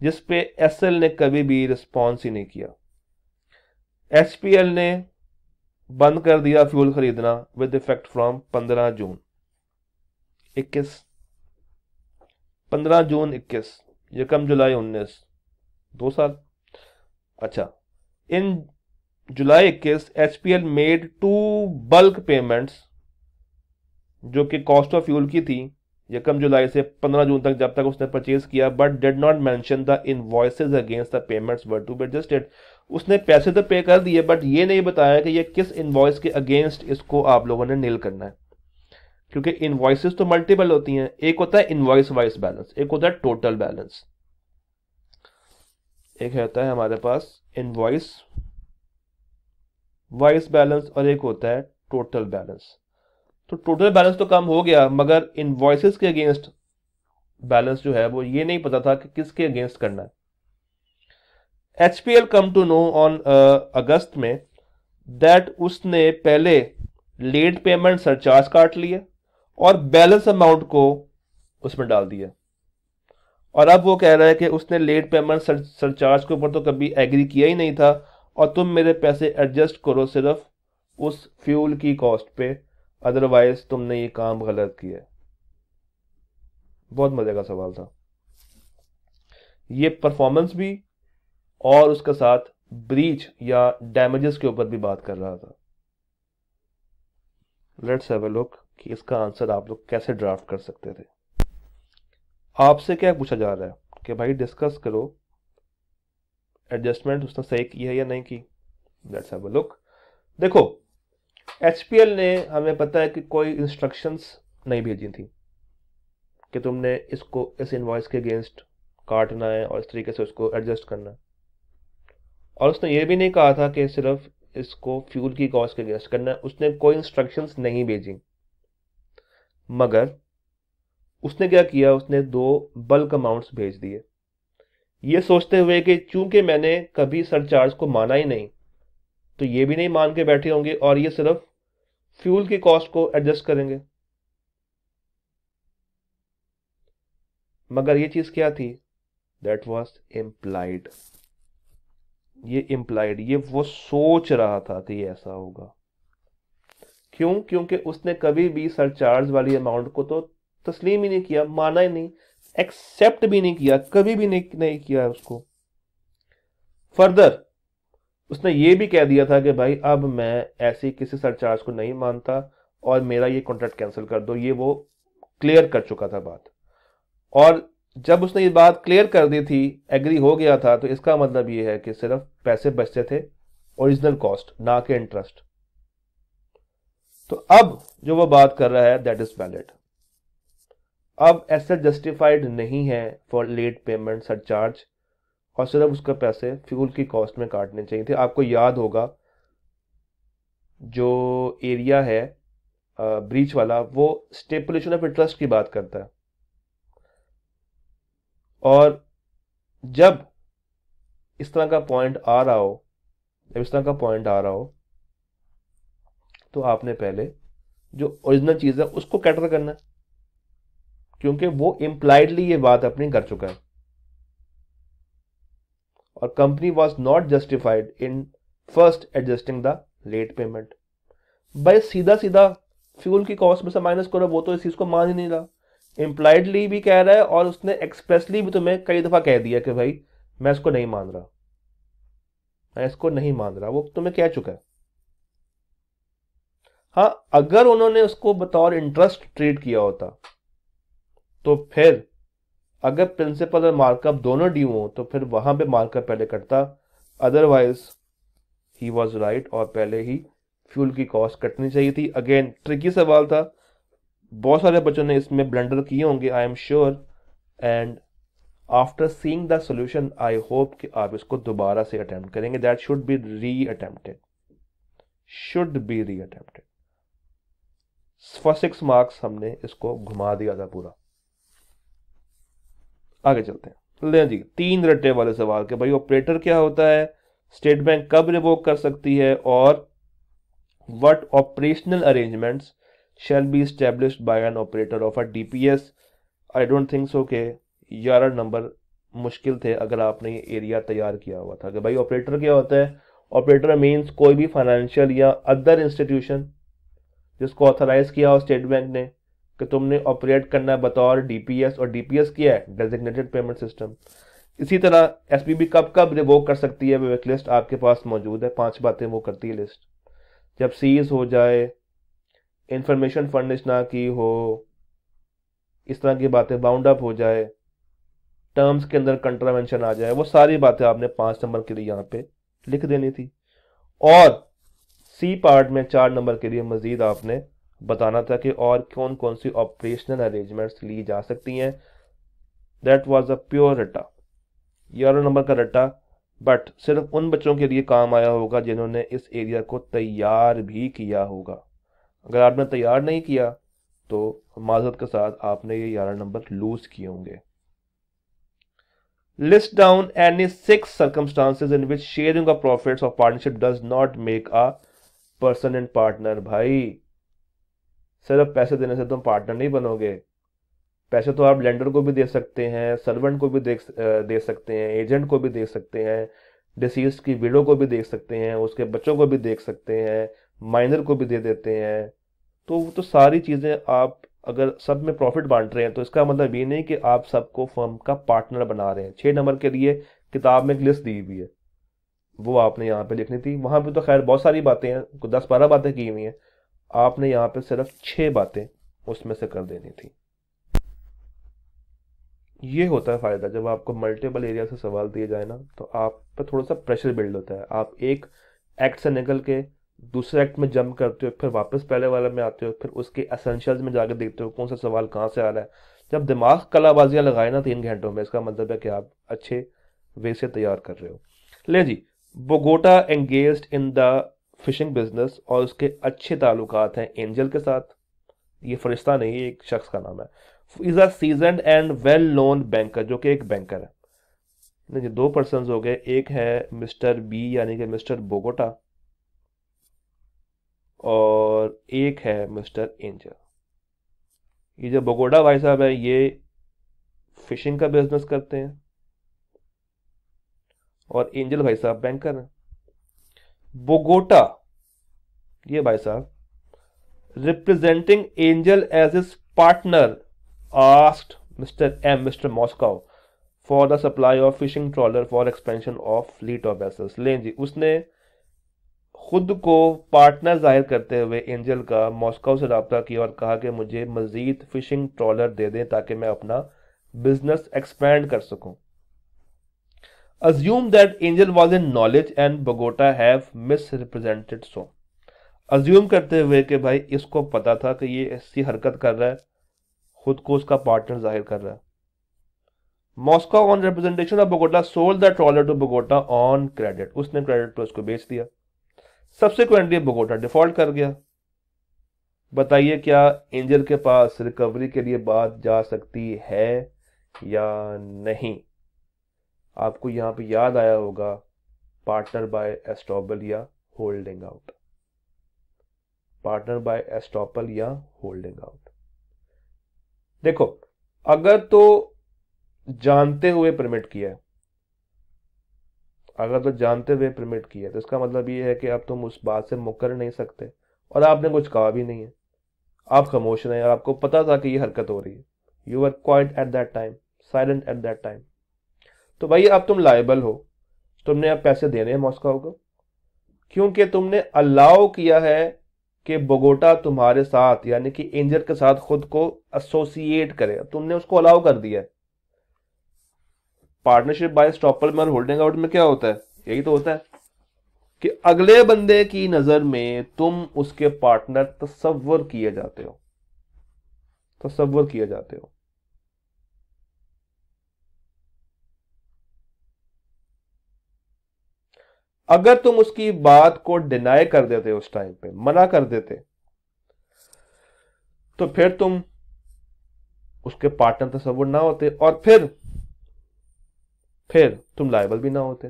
जिस पे SL ने कभी भी रिस्पॉन्स ही नहीं किया। HPL ने बंद कर दिया फ्यूल खरीदना विद इफेक्ट फ्रॉम 15 जून 21, 15 जून 21, 1 जुलाई 19, 2 साल। अच्छा, इन जुलाई 21 HPL मेड 2 बल्क पेमेंट्स जो कि कॉस्ट ऑफ फ्यूल की थी 1 जुलाई से 15 जून तक, जब तक उसने परचेज किया, but did not mention the invoices against the payments were to be adjusted. उसने पैसे तो पे कर दिए, बट ये नहीं बताया कि ये किस इनवॉइस के अगेंस्ट इसको आप लोगों ने नील करना है, क्योंकि इनवॉइसेस तो मल्टीपल होती हैं। एक होता है इनवॉइस वाइज बैलेंस, एक होता है टोटल बैलेंस। एक होता है हमारे पास इनवॉइस वाइस बैलेंस और एक होता है टोटल बैलेंस। तो टोटल बैलेंस तो कम हो गया, मगर इनवॉइसेस के अगेंस्ट बैलेंस जो है वो ये नहीं पता था कि किसके अगेंस्ट करना है। HPL come to know on अगस्त में दैट उसने पहले लेट पेमेंट सरचार्ज काट लिए और बैलेंस अमाउंट को उसमें डाल दिया, और अब वो कह रहा है कि उसने लेट पेमेंट सरचार्ज के ऊपर तो कभी एग्री किया ही नहीं था, और तुम मेरे पैसे एडजस्ट करो सिर्फ उस फ्यूल की कॉस्ट पे अदरवाइज तुमने ये काम गलत किया है। बहुत मजे का सवाल था ये। परफॉर्मेंस भी और उसके साथ ब्रीच या डैमेजेस के ऊपर भी बात कर रहा था। लेट्स हैव अ लुक कि इसका आंसर आप लोग कैसे ड्राफ्ट कर सकते थे। आपसे क्या पूछा जा रहा है कि भाई डिस्कस करो एडजस्टमेंट उसने सही की है या नहीं की। Let's have a look. देखो, एचपीएल ने, हमें पता है कि कोई इंस्ट्रक्शंस नहीं भेजी थी कि तुमने इसको इस इनवॉइस के अगेंस्ट काटना है और इस तरीके से उसको एडजस्ट करना है। और उसने ये भी नहीं कहा था कि सिर्फ इसको फ्यूल की कॉस्ट के अगेंस्ट करना है। उसने कोई इंस्ट्रक्शंस नहीं भेजी, मगर उसने क्या किया, उसने 2 बल्क अमाउंट्स भेज दिए, ये सोचते हुए कि चूंकि मैंने कभी सरचार्ज को माना ही नहीं तो ये भी नहीं मान के बैठे होंगे और ये सिर्फ फ्यूल की कॉस्ट को एडजस्ट करेंगे। मगर ये चीज क्या थी, दैट वाज इम्प्लाइड। ये इम्प्लाइड, ये वो सोच रहा था कि ये ऐसा होगा। क्यों? क्योंकि उसने कभी भी सरचार्ज वाली अमाउंट को तो तस्लीम ही नहीं किया, माना ही नहीं, एक्सेप्ट भी नहीं किया, कभी भी नहीं किया उसको। फर्दर उसने ये भी कह दिया था कि भाई अब मैं ऐसी किसी सरचार्ज को नहीं मानता और मेरा ये कॉन्ट्रैक्ट कैंसिल कर दो। ये वो क्लियर कर चुका था बात। और जब उसने ये बात क्लियर कर दी थी, एग्री हो गया था, तो इसका मतलब ये है कि सिर्फ पैसे बचते थे, ओरिजिनल कॉस्ट, ना कि इंटरेस्ट। तो अब जो वो बात कर रहा है दैट इज वैलिड। अब एसेट जस्टिफाइड नहीं है फॉर लेट पेमेंट सरचार्ज और सिर्फ उसका पैसे फ्यूल की कॉस्ट में काटने चाहिए थे। आपको याद होगा जो एरिया है ब्रीच वाला, वो स्टेपुलेशन ऑफ इंटरेस्ट की बात करता है। और जब इस तरह का पॉइंट आ रहा हो, तो आपने पहले जो ओरिजिनल चीज है उसको कैटर करना है, क्योंकि वो इम्प्लाइडली ये बात अपनी कर चुका है। और company was not justified in first adjusting the late payment. भाई सीधा सीधा फ्यूल की कॉस्ट में से माइनस करो, वो तो इस चीज को मान ही नहीं रहा, इम्प्लाइडली भी कह रहा है और उसने एक्सप्रेसली भी तुम्हें कई दफा कह दिया कि भाई मैं इसको नहीं मान रहा, वो तुम्हें कह चुका है। हाँ, अगर उन्होंने उसको बतौर इंटरेस्ट ट्रीट किया होता तो फिर अगर प्रिंसिपल और मार्कअप दोनों ड्यू हो तो फिर वहां पे मार्कअप पहले कटता। अदरवाइज ही वॉज राइट और पहले ही फ्यूल की कॉस्ट कटनी चाहिए थी। अगेन ट्रिकी सवाल था, बहुत सारे बच्चों ने इसमें ब्लंडर किए होंगे, I am sure. And after seeing the solution I hope कि आप इसको दोबारा से अटेम्प्ट करेंगे। दैट शुड बी री अटेम्प्टेड, फॉर 6 मार्क्स हमने इसको घुमा दिया था पूरा। आगे चलते हैं। ले जी, 3 रट्टे वाले सवाल के भाई ऑपरेटर क्या होता है, स्टेट बैंक कब रिवोक कर सकती है, और what operational arrangements shall be established by an operator of a DPS. I don't think so के 11 नंबर मुश्किल थे अगर आपने ये एरिया तैयार किया हुआ था कि भाई ऑपरेटर क्या होता है। ऑपरेटर मीन्स कोई भी फाइनेंशियल या अदर इंस्टीट्यूशन जिसको ऑथराइज किया हो स्टेट बैंक ने कि तुमने ऑपरेट करना है बतौर डीपीएस, और डीपीएस क्या है, डेजिग्नेटेड पेमेंट सिस्टम। इसी तरह एसपीबी कब कब रिवोक कर सकती है, वो एक लिस्ट आपके पास मौजूद है, 5 बातें वो करती है लिस्ट। जब सीज हो जाए, इंफॉर्मेशन फर्निश ना की हो, इस तरह की बातें, बाउंड अप हो जाए, टर्म्स के अंदर कंट्रावेंशन आ जाए, वो सारी बातें आपने 5 नंबर के लिए यहाँ पे लिख देनी थी। और सी पार्ट में 4 नंबर के लिए मजीद आपने बताना था कि और कौन कौन सी ऑपरेशनल अरेंजमेंट्स ली जा सकती हैं। दैट वाज अ प्योर रट्टा, 11 नंबर का रट्टा, बट सिर्फ उन बच्चों के लिए काम आया होगा जिन्होंने इस एरिया को तैयार भी किया होगा। अगर आपने तैयार नहीं किया तो माजरत के साथ आपने ये 11 नंबर लूज किए होंगे। List down any 6 circumstances in which sharing of profits of partnership does not make a person and partner। भाई सिर्फ पैसे देने से तुम पार्टनर नहीं बनोगे। पैसे तो आप लेंडर को भी दे सकते हैं, सर्वेंट को भी दे सकते हैं, एजेंट को भी दे सकते हैं, डिसीज की विडो को भी देख सकते हैं, उसके बच्चों को भी देख सकते हैं, माइनर को भी दे देते हैं, तो सारी चीज़ें आप अगर सब में प्रॉफिट बांट रहे हैं तो इसका मतलब ये नहीं कि आप सबको फर्म का पार्टनर बना रहे हैं। 6 नंबर के लिए किताब में एक लिस्ट दी हुई है, वो आपने यहाँ पे लिखनी थी। वहां पे तो खैर बहुत सारी बातें हैं, 10-12 बातें की हुई हैं, आपने यहाँ पे सिर्फ 6 बातें उसमें से कर देनी थी। ये होता है फायदा, जब आपको मल्टीपल एरिया से सवाल दिए जाए ना तो आप पे थोड़ा सा प्रेशर बिल्ड होता है। आप एक एक्ट से निकल के दूसरे एक्ट में जंप करते हो, फिर वापस पहले वाले में आते हो, फिर उसके एसेंशियल्स में जाके देखते हो कौन सा सवाल कहाँ से आ रहा है। जब दिमाग कलाबाजियां लगाए ना 3 घंटों में, इसका मतलब है कि आप अच्छे वे से तैयार कर रहे हो। ले जी, Bogota engaged in the fishing business, और उसके अच्छे ताल्लुकात हैं एंजल के साथ। ये फरिश्ता नहीं, ये एक शख्स का नाम है। Is a seasoned and well known banker, जो कि एक बैंकर है। नहीं, 2 पर्सन हो गए, एक है मिस्टर बी यानी कि मिस्टर बोगोटा, और एक है मिस्टर एंजल। ये जो बोगोटा भाई साहब है, ये फिशिंग का बिजनेस करते हैं, और एंजल भाई साहब बैंकर हैं। बोगोटा, ये भाई साहब, representing Angel as his partner, asked mister Moscow for the supply of fishing trawler for expansion of fleet of vessels. लें जी, उसने खुद को पार्टनर जाहिर करते हुए एंजल का मॉस्को से रब्ता किया और कहा कि मुझे मजीद फिशिंग ट्रॉलर दे दें ताकि मैं अपना बिजनेस एक्सपैंड कर सकूं। Assume that angel was in knowledge and Bogota have miss represented so. Assume करते हुए कि भाई इसको पता था कि ये ऐसी हरकत कर रहा है, खुद को उसका पार्टनर जाहिर कर रहा है। Moscow on representation of Bogota sold the trawler to Bogota on credit, उसने क्रेडिट पर उसको बेच दिया। सब्सिक्वेंटली बोगोटा डिफॉल्ट कर गया। बताइए क्या एंजल के पास रिकवरी के लिए बात जा सकती है या नहीं? आपको यहां पे याद आया होगा पार्टनर बाय एस्टॉपल या holding out. Partner by estoppel या होल्डिंग आउट। देखो, अगर तो जानते हुए परमिट किया है, अगर तो जानते हुए परमिट किया है तो इसका मतलब ये है कि अब तुम उस बात से मुकर नहीं सकते, और आपने कुछ कहा भी नहीं है, आप खामोश रहे, आपको पता था कि ये हरकत हो रही है। You are quiet at that time, silent at that time. तो भाई अब तुम लायबल हो, तुमने अब पैसे देने हैं मॉस्को को, क्योंकि तुमने अलाउ किया है कि बोगोटा तुम्हारे साथ यानी कि एंजल के साथ खुद को एसोसिएट करे, तुमने उसको अलाउ कर दिया है। पार्टनरशिप बाय स्टॉपल में और होल्डिंग आउट में क्या होता है? यही तो होता है कि अगले बंदे की नजर में तुम उसके पार्टनर तस्वर किए जाते हो, तस्वर किए जाते हो। अगर तुम उसकी बात को डिनाई कर देते, उस टाइम पे मना कर देते, तो फिर तुम उसके पार्टनर तस्वर ना होते, और फिर तुम लायबल भी ना होते।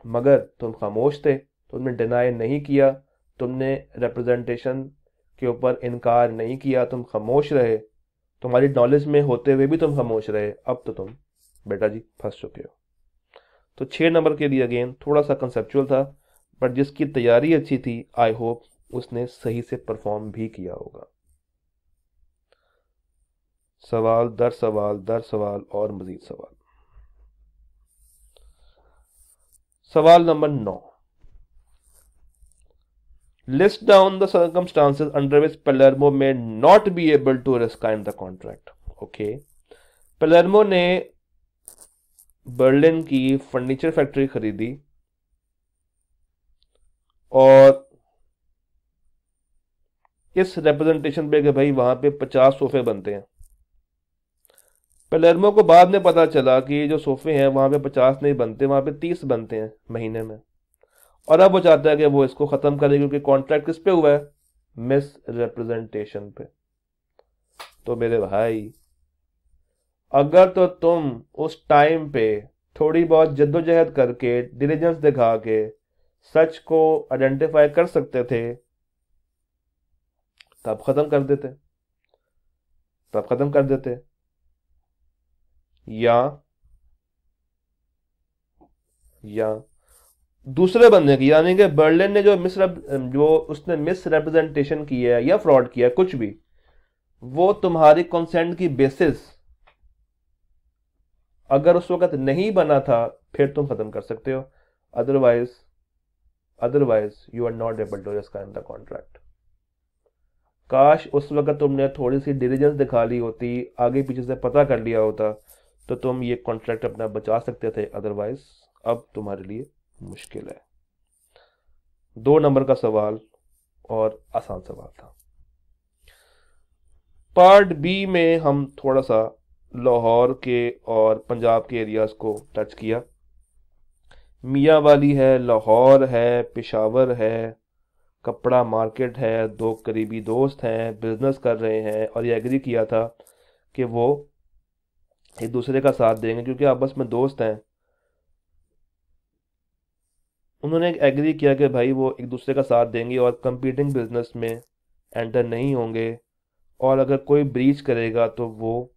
मगर तुम खामोश थे, तुमने डिनाई नहीं किया, तुमने रिप्रेजेंटेशन के ऊपर इनकार नहीं किया, तुम खामोश रहे, तुम्हारी नॉलेज में होते हुए भी तुम खामोश रहे। अब तो तुम बेटा जी फंस चुके हो। तो 6 नंबर के लिए अगेन थोड़ा सा कंसेप्चुअल था, बट जिसकी तैयारी अच्छी थी आई होप उसने सही से परफॉर्म भी किया होगा। सवाल दर सवाल दर सवाल और मजीद सवाल। सवाल नंबर 9, list down the circumstances under which Palermo may not be able to rescind the contract. Okay, Palermo ने बर्लिन की फर्नीचर फैक्ट्री खरीदी और इस रिप्रेजेंटेशन पे कि भाई वहां पे 50 सोफे बनते हैं। पेलेर्मो को बाद में पता चला कि जो सोफे हैं वहां पे 50 नहीं बनते, वहां पे 30 बनते हैं महीने में, और अब वो चाहता है कि वो इसको खत्म करे, क्योंकि कॉन्ट्रैक्ट किस पे हुआ है? मिस रिप्रेजेंटेशन पे। तो मेरे भाई, अगर तो तुम उस टाइम पे थोड़ी बहुत जद्दोजहद करके डिलीजेंस दिखा के सच को आइडेंटिफाई कर सकते थे, तब खत्म कर देते, तब खत्म कर देते। या दूसरे बंदे की, यानी कि बर्लिन ने जो उसने मिस रिप्रेजेंटेशन की है या फ्रॉड किया है कुछ भी, वो तुम्हारी कंसेंट की बेसिस अगर उस वक्त नहीं बना था फिर तुम खत्म कर सकते हो, otherwise you are not able to sign the contract. काश उस वक्त तुमने थोड़ी सी डिलीजेंस दिखा ली होती, आगे पीछे से पता कर लिया होता, तो तुम ये कॉन्ट्रैक्ट अपना बचा सकते थे, अदरवाइज अब तुम्हारे लिए मुश्किल है। 2 नंबर का सवाल और आसान सवाल था। पार्ट बी में हम थोड़ा सा लाहौर के और पंजाब के एरियाज को टच किया। मियाँ वाली है, लाहौर है, पेशावर है, कपड़ा मार्केट है, 2 करीबी दोस्त हैं, बिजनेस कर रहे हैं और ये एग्री किया था कि वो एक दूसरे का साथ देंगे क्योंकि आपस में दोस्त हैं। उन्होंने एग्री किया कि भाई वो एक दूसरे का साथ देंगे और कंपीटिंग बिजनेस में एंटर नहीं होंगे, और अगर कोई ब्रीच करेगा तो वो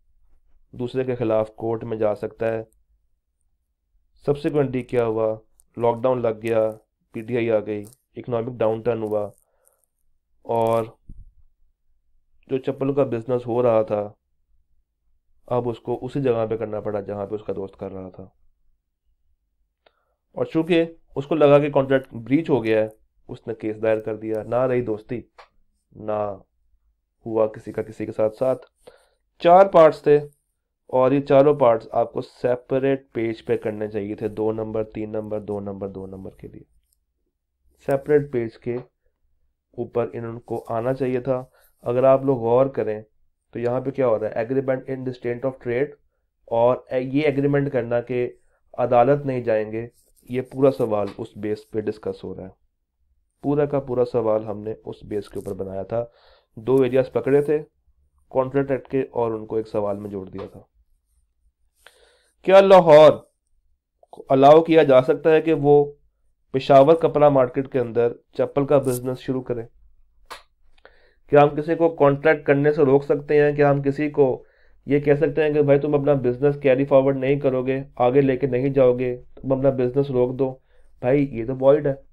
दूसरे के खिलाफ कोर्ट में जा सकता है। सब्सिक्वेंटली क्या हुआ, लॉकडाउन लग गया, पीटीआई आ गई, इकोनॉमिक डाउनटर्न हुआ, और जो चप्पल का बिजनेस हो रहा था अब उसको उसी जगह पे करना पड़ा जहाँ पे उसका दोस्त कर रहा था। और चूंकि उसको लगा कि कॉन्ट्रैक्ट ब्रीच हो गया है, उसने केस दायर कर दिया। ना रही दोस्ती, ना हुआ किसी का किसी के साथ साथ। 4 पार्ट्स थे और ये चारों पार्ट्स आपको सेपरेट पेज पे करने चाहिए थे, 2 नंबर, 3 नंबर, 2 नंबर, 2 नंबर के लिए सेपरेट पेज के ऊपर इनको आना चाहिए था। अगर आप लोग गौर करें तो यहाँ पे क्या हो रहा है, agreement in the state of trade, और ये एग्रीमेंट करना कि अदालत नहीं जाएंगे, ये पूरा सवाल उस बेस पे डिस्कस हो रहा है। पूरा का पूरा सवाल हमने उस बेस के ऊपर बनाया था। 2 एरियाज पकड़े थे कॉन्ट्रैक्ट एक्ट के और उनको एक सवाल में जोड़ दिया था। क्या लाहौर को अलाउ किया जा सकता है कि वो पेशावर कपड़ा मार्केट के अंदर चप्पल का बिजनेस शुरू करे? क्या हम किसी को कॉन्ट्रैक्ट करने से रोक सकते हैं? क्या हम किसी को ये कह सकते हैं कि भाई तुम अपना बिजनेस कैरी फॉरवर्ड नहीं करोगे, आगे लेके नहीं जाओगे, तुम अपना बिजनेस रोक दो? भाई ये तो वॉइड है,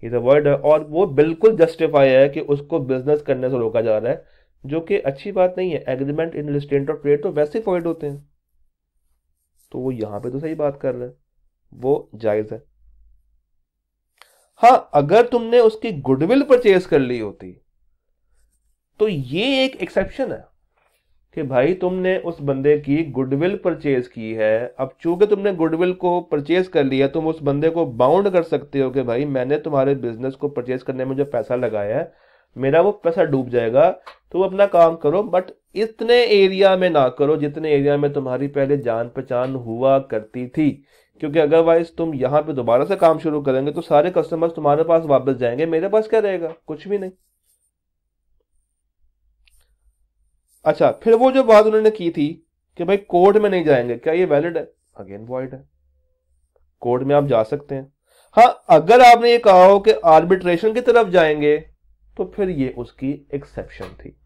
ये तो वॉइड है, और वो बिल्कुल जस्टिफाई है कि उसको बिजनेस करने से रोका जा रहा है, जो कि अच्छी बात नहीं है। Agreement in state of trade तो वैसे वॉइड होते हैं, तो वो यहाँ पे तो सही बात कर रहे हैं, वो जायज है। हाँ, अगर तुमने उसकी गुडविल परचेज कर ली होती तो ये एक एक्सेप्शन है कि भाई तुमने उस बंदे की गुडविल परचेज की है। अब चूंकि तुमने गुडविल को परचेज कर लिया, तुम उस बंदे को बाउंड कर सकते हो कि भाई मैंने तुम्हारे बिजनेस को परचेज करने में जो पैसा लगाया है, मेरा वो पैसा डूब जाएगा, तो अपना काम करो, बट इतने एरिया में ना करो जितने एरिया में तुम्हारी पहले जान पहचान हुआ करती थी, क्योंकि अदरवाइज तुम यहाँ पे दोबारा से काम शुरू करेंगे तो सारे कस्टमर्स तुम्हारे पास वापस जाएंगे, मेरे पास क्या रहेगा? कुछ भी नहीं। अच्छा, फिर वो जो बात उन्होंने की थी कि भाई कोर्ट में नहीं जाएंगे, क्या ये वैलिड है? अगेन वॉइड है। कोर्ट में आप जा सकते हैं, हाँ, अगर आपने ये कहा हो कि आर्बिट्रेशन की तरफ जाएंगे तो फिर ये उसकी एक्सेप्शन थी।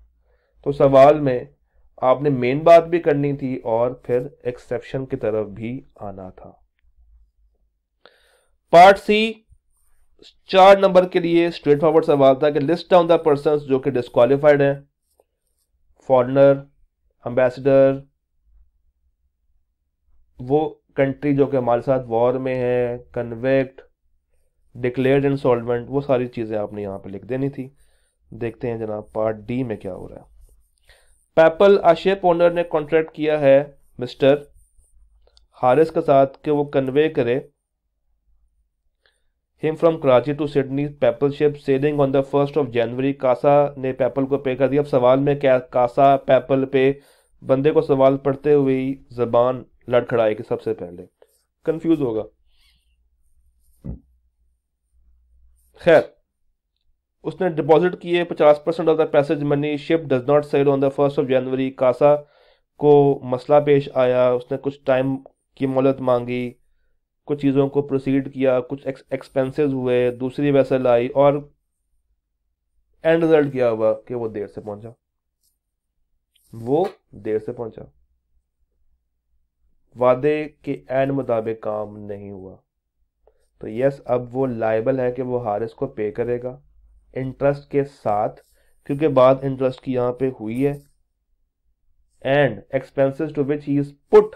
तो सवाल में आपने मेन बात भी करनी थी और फिर एक्सेप्शन की तरफ भी आना था। पार्ट सी 4 नंबर के लिए स्ट्रेट फॉरवर्ड सवाल था कि लिस्ट डाउन द पर्सन जो कि डिस्क्वालिफाइड है, फॉरेनर, एम्बेसडर, वो कंट्री जो कि हमारे साथ वॉर में है, कन्वेक्ट, डिक्लेयर्ड इंसॉल्वेंट, वो सारी चीज़ें आपने यहाँ पे लिख देनी थी। देखते हैं जनाब पार्ट डी में क्या हो रहा है। पेपल शिप ओनर ने कॉन्ट्रैक्ट किया है मिस्टर हारिस के साथ कि वो कन्वे करे him from Karachi to Sydney, Pepal ship sailing on the 1 January. Casa ने पेपल को पे कर दिया। अब सवाल में क्या कासा पेपल पे, बंदे को सवाल पढ़ते हुए ही जबान लड़खड़ाएगी, सबसे पहले कंफ्यूज होगा। खैर, उसने डिपॉजिट किए 50% of the passage money, ship does not sail on the 1 January. Casa को मसला पेश आया, उसने कुछ टाइम की मोहलत मांगी, कुछ चीज़ों को प्रोसीड किया, कुछ एक्सपेंसेस हुए, दूसरी वेसल आई, और एंड रिजल्ट क्या हुआ कि वो देर से पहुंचा, वो देर से पहुंचा, वादे के एंड मुताबिक काम नहीं हुआ। तो यस, अब वो लायबल है कि वो हारिस को पे करेगा इंटरेस्ट के साथ, क्योंकि बात इंटरेस्ट की यहाँ पे हुई है, and expenses to which he is put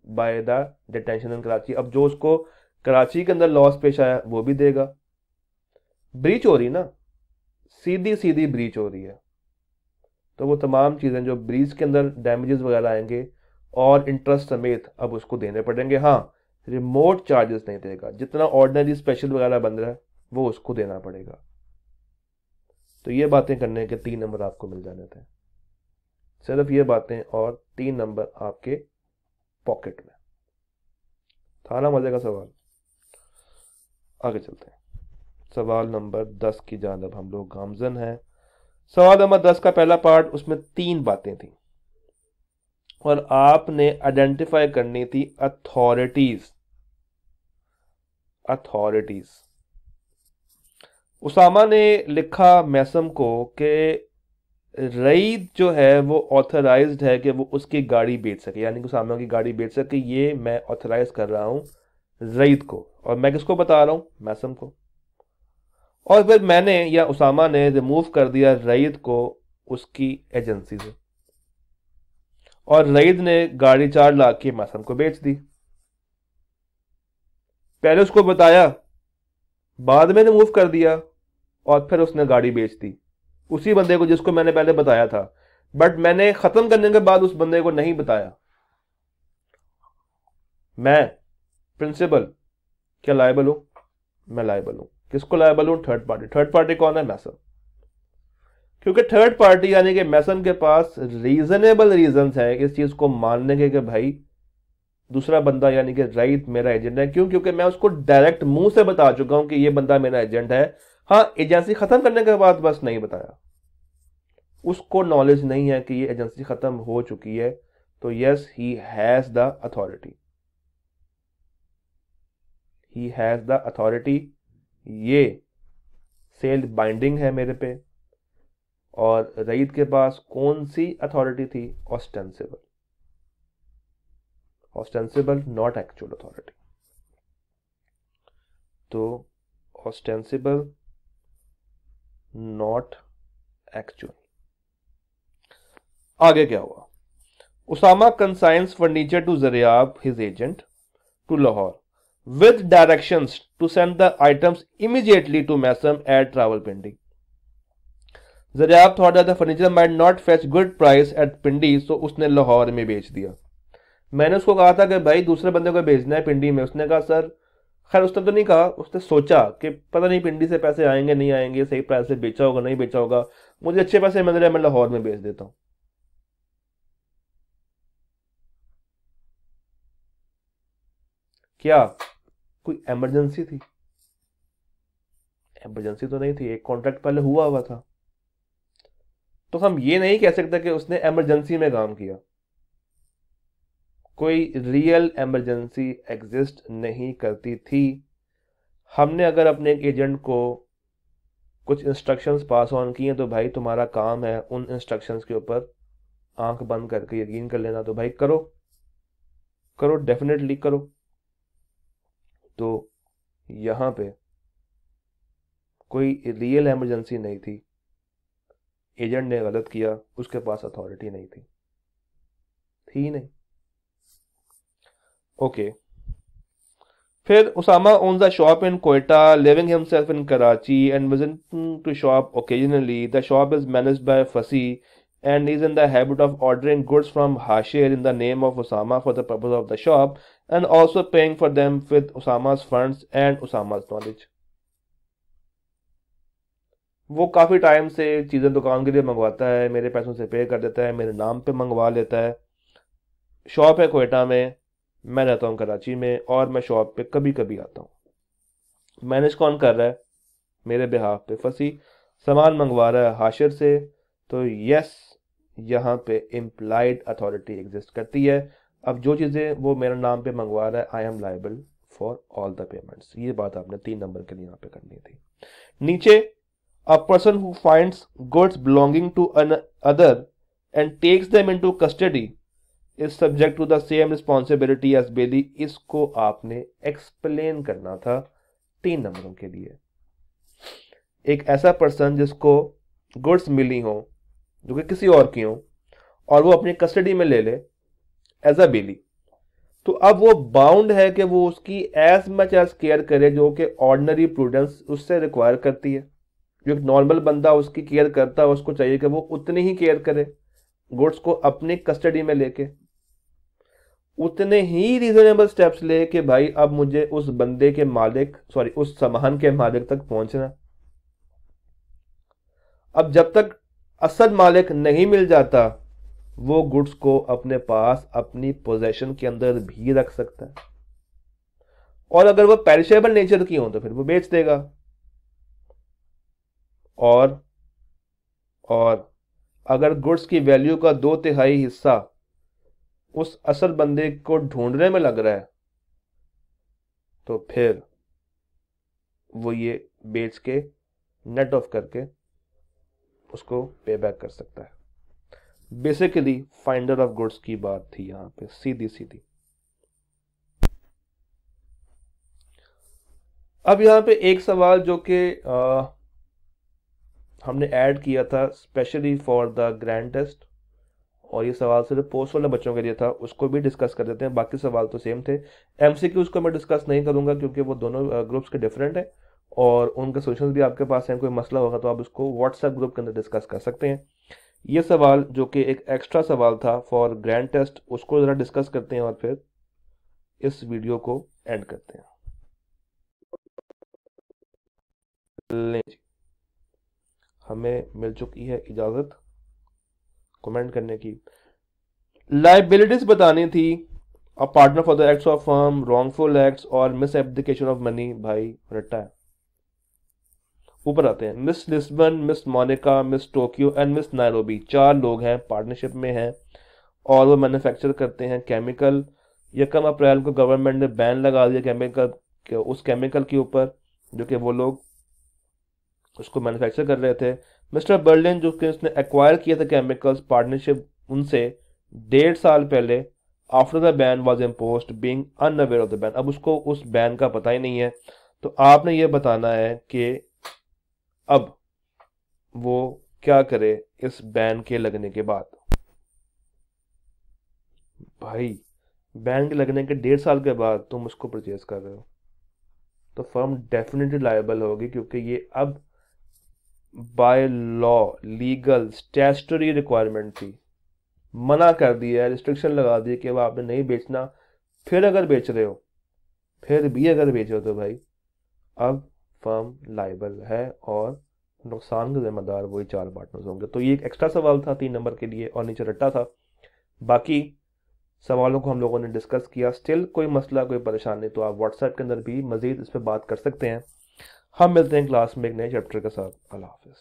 by the detention in Karachi. अब जो उसको कराची के अंदर लॉस पेश आया वो भी देगा। ब्रीच हो रही ना, सीधी सीधी ब्रीच हो रही है, तो वो तमाम चीज़ें जो ब्रीच के अंदर डैमेजेस वगैरह आएंगे और इंटरेस्ट समेत अब उसको देने पड़ेंगे। हाँ, रिमोट चार्जेस नहीं देगा, जितना ऑर्डिनरी स्पेशल वगैरह बन रहा है वो उसको देना पड़ेगा। तो ये बातें करने के 3 नंबर आपको मिल जाने थे, सिर्फ ये बातें और 3 नंबर आपके पॉकेट में। था ना मजे का सवाल? आगे चलते हैं, सवाल नंबर 10 की जानब हम लोग गामजन हैं। सवाल नंबर 10 का पहला पार्ट, उसमें 3 बातें थी और आपने आइडेंटिफाई करनी थी अथॉरिटीज। उसामा ने लिखा मैसम को कि रईद जो है वो ऑथराइज्ड है कि वो उसकी गाड़ी बेच सके, यानी कि उसामा की गाड़ी बेच सके। ये मैं ऑथराइज कर रहा हूं रईद को, और मैं किसको बता रहा हूं? मैसम को। और फिर मैंने या उसामा ने रिमूव कर दिया रईद को उसकी एजेंसी से, और रईद ने गाड़ी 4 लाख की मैसम को बेच दी। पहले उसको बताया, बाद में रिमूव कर दिया, और फिर उसने गाड़ी बेच दी उसी बंदे को जिसको मैंने पहले बताया था, बट मैंने खत्म करने के बाद उस बंदे को नहीं बताया। मैं प्रिंसिपल क्या लायबल हूं? मैं लायबल हूं। किसको लायबल हूं? Third party. थर्ड पार्टी कौन है? मैसम। क्योंकि थर्ड पार्टी यानी कि मैसम के पास रीजनेबल रीजंस है इस चीज को मानने के कि भाई दूसरा बंदा यानी कि रईद मेरा एजेंट है। क्यों? क्योंकि मैं उसको डायरेक्ट मुंह से बता चुका हूं कि ये बंदा मेरा एजेंट है। हाँ, एजेंसी खत्म करने के बाद बस नहीं बताया, उसको नॉलेज नहीं है कि ये एजेंसी खत्म हो चुकी है। तो yes, he has the authority, he has the authority. ये सेल बाइंडिंग है मेरे पे। और रईद के पास कौन सी अथॉरिटी थी? Ostensible. Ostensible, not actual authority. तो ऑस्टेंसिबल, नॉट एक्चुअल। आगे क्या हुआ? Usama consigns furniture to Zaryab his agent to Lahore with directions to send the items immediately to Mesam at Rawalpindi. Zaryab thought that the furniture might not fetch good price at Pindi, so उसने लाहौर में बेच दिया। मैंने उसको कहा था कि भाई दूसरे बंदे को बेचना है पिंडी में। उसने कहा सर, खैर उसने तो नहीं कहा, उसने सोचा कि पता नहीं पिंडी से पैसे आएंगे नहीं आएंगे, सही प्राइस से बेचा होगा नहीं बेचा होगा, मुझे अच्छे पैसे मिल रहे हैं, मैं लाहौर में बेच देता हूँ। क्या कोई इमरजेंसी थी? इमरजेंसी तो नहीं थी, एक कॉन्ट्रैक्ट पहले हुआ था। तो हम ये नहीं कह सकते कि उसने इमरजेंसी में काम किया। कोई रियल इमरजेंसी एग्जिस्ट नहीं करती थी। हमने अगर अपने एक एजेंट को कुछ इंस्ट्रक्शंस पास ऑन किए तो भाई तुम्हारा काम है उन इंस्ट्रक्शंस के ऊपर आंख बंद करके यकीन कर लेना। तो भाई करो करो, डेफिनेटली करो। तो यहां पे कोई रियल इमरजेंसी नहीं थी, एजेंट ने गलत किया, उसके पास अथॉरिटी नहीं थी, थी नहीं। ओके। फिर Usama owns a shop in Quetta, living himself in Karachi and visiting to shop occasionally. The shop is managed by Fasi and is in the habit of ordering goods from Hashir in the name of Usama for the purpose of the shop and also paying for them with Usama's funds and Usama's knowledge. वो काफ़ी time से चीज़ें दुकान के लिए मंगवाता है, मेरे पैसों से पे कर देता है, मेरे नाम पे मंगवा लेता है। शॉप है कोयटा में, मैं रहता हूँ कराची में, और मैं शॉप पे कभी कभी आता हूँ। मैनेज कौन कर रहा है? मेरे बिहाफ पे फसी। सामान मंगवा रहा है हाशिर से। तो यस, यहाँ पे इम्प्लाइड अथॉरिटी एग्जिस्ट करती है। अब जो चीज़ें वो मेरे नाम पे मंगवा रहा है, I am liable for all the payments. ये बात आपने 3 नंबर के लिए यहाँ पे करनी थी। नीचे, a person who finds goods belonging to another and takes them into custody is subject to the same responsibility as baili। इसको आपने एक्सप्लेन करना था 3 नंबरों के लिए एक ऐसा पर्सन जिसको गुड्स मिली हो जो कि किसी और की हो और वो अपनी कस्टडी में ले ले एज अ बेली, तो अब वो बाउंड है कि वो उसकी एज मच एज केयर करे जो कि ऑर्डिनरी प्रूडेंस उससे रिक्वायर करती है। जो एक नॉर्मल बंदा उसकी केयर करता है उसको चाहिए कि वो उतनी ही केयर करे गुड्स को अपनी कस्टडी में लेके, उतने ही रीजनेबल स्टेप्स ले कि भाई अब मुझे उस बंदे के मालिक उस सामान के मालिक तक पहुंचना। अब जब तक असल मालिक नहीं मिल जाता वो गुड्स को अपने पास अपनी पोजेशन के अंदर भी रख सकता है, और अगर वो पेरिशेबल नेचर की हो तो फिर वो बेच देगा। और अगर गुड्स की वैल्यू का 2/3 हिस्सा उस असल बंदे को ढूंढने में लग रहा है तो फिर वो ये बेच के नेट ऑफ करके उसको पे बैक कर सकता है। बेसिकली फाइंडर ऑफ गुड्स की बात थी यहां पे, सीधी सीधी। अब यहां पे एक सवाल जो कि हमने ऐड किया था specially for the grand test, और ये सवाल सिर्फ पोस्ट वाले बच्चों के लिए था, उसको भी डिस्कस कर देते हैं। बाकी सवाल तो सेम थे। एमसीक्यूज को मैं डिस्कस नहीं करूंगा क्योंकि वो दोनों ग्रुप्स के डिफरेंट हैं और उनके सोल्यूशन भी आपके पास हैं। कोई मसला होगा तो आप उसको व्हाट्सएप ग्रुप के अंदर डिस्कस कर सकते हैं। ये सवाल जो कि एक एक्स्ट्रा सवाल था फॉर ग्रैंड टेस्ट, उसको ज़रा डिस्कस करते हैं और फिर इस वीडियो को एंड करते हैं। लें जी, हमें मिल चुकी है इजाज़त कमेंट करने की। लाइबिलिटीज बतानी थी, a partner for the acts of firm, wrongful acts और मिस एब्डिकेशन ऑफ मनी। भाई रट्टा है। ऊपर आते हैं, Miss Lisbon, Miss Monica, Miss Tokyo and Miss Nairobi. 4 लोग हैं, पार्टनरशिप में हैं और वो मैन्युफैक्चर करते हैं केमिकल। 1 अप्रैल को गवर्नमेंट ने बैन लगा दिया केमिकल, उस केमिकल के ऊपर जो कि वो लोग उसको मैन्युफैक्चर कर रहे थे। मिस्टर बर्लिन जो कि उसने एक्वायर किया था केमिकल्स, पार्टनरशिप उनसे 1.5 साल पहले after the ban was imposed being unaware of the ban. अब उसको उस बैन का पता ही नहीं है, तो आपने ये बताना है कि अब वो क्या करे इस बैन के लगने के बाद। भाई बैन के लगने के 1.5 साल के बाद तुम उसको परचेज कर रहे हो तो फर्म डेफिनेटली लायबल होगी, क्योंकि ये अब by law legal statutory requirement थी। मना कर दिया है, रिस्ट्रिक्शन लगा दी कि वह आपने नहीं बेचना। फिर अगर बेच रहे हो, फिर भी अगर बेच रहे हो तो भाई अब फर्म लायबल है और नुकसान के जिम्मेदार वही 4 पार्टनर्स होंगे। तो ये एक एक्स्ट्रा सवाल था 3 नंबर के लिए और नीचे रट्टा था। बाकी सवालों को हम लोगों ने डिस्कस किया। स्टिल कोई मसला कोई परेशानी तो आप व्हाट्सएप के अंदर भी मजीद इस पर बात कर सकते हैं। हम मिलते हैं क्लास में एक नए चैप्टर के साथ। अल्लाह हाफिज़।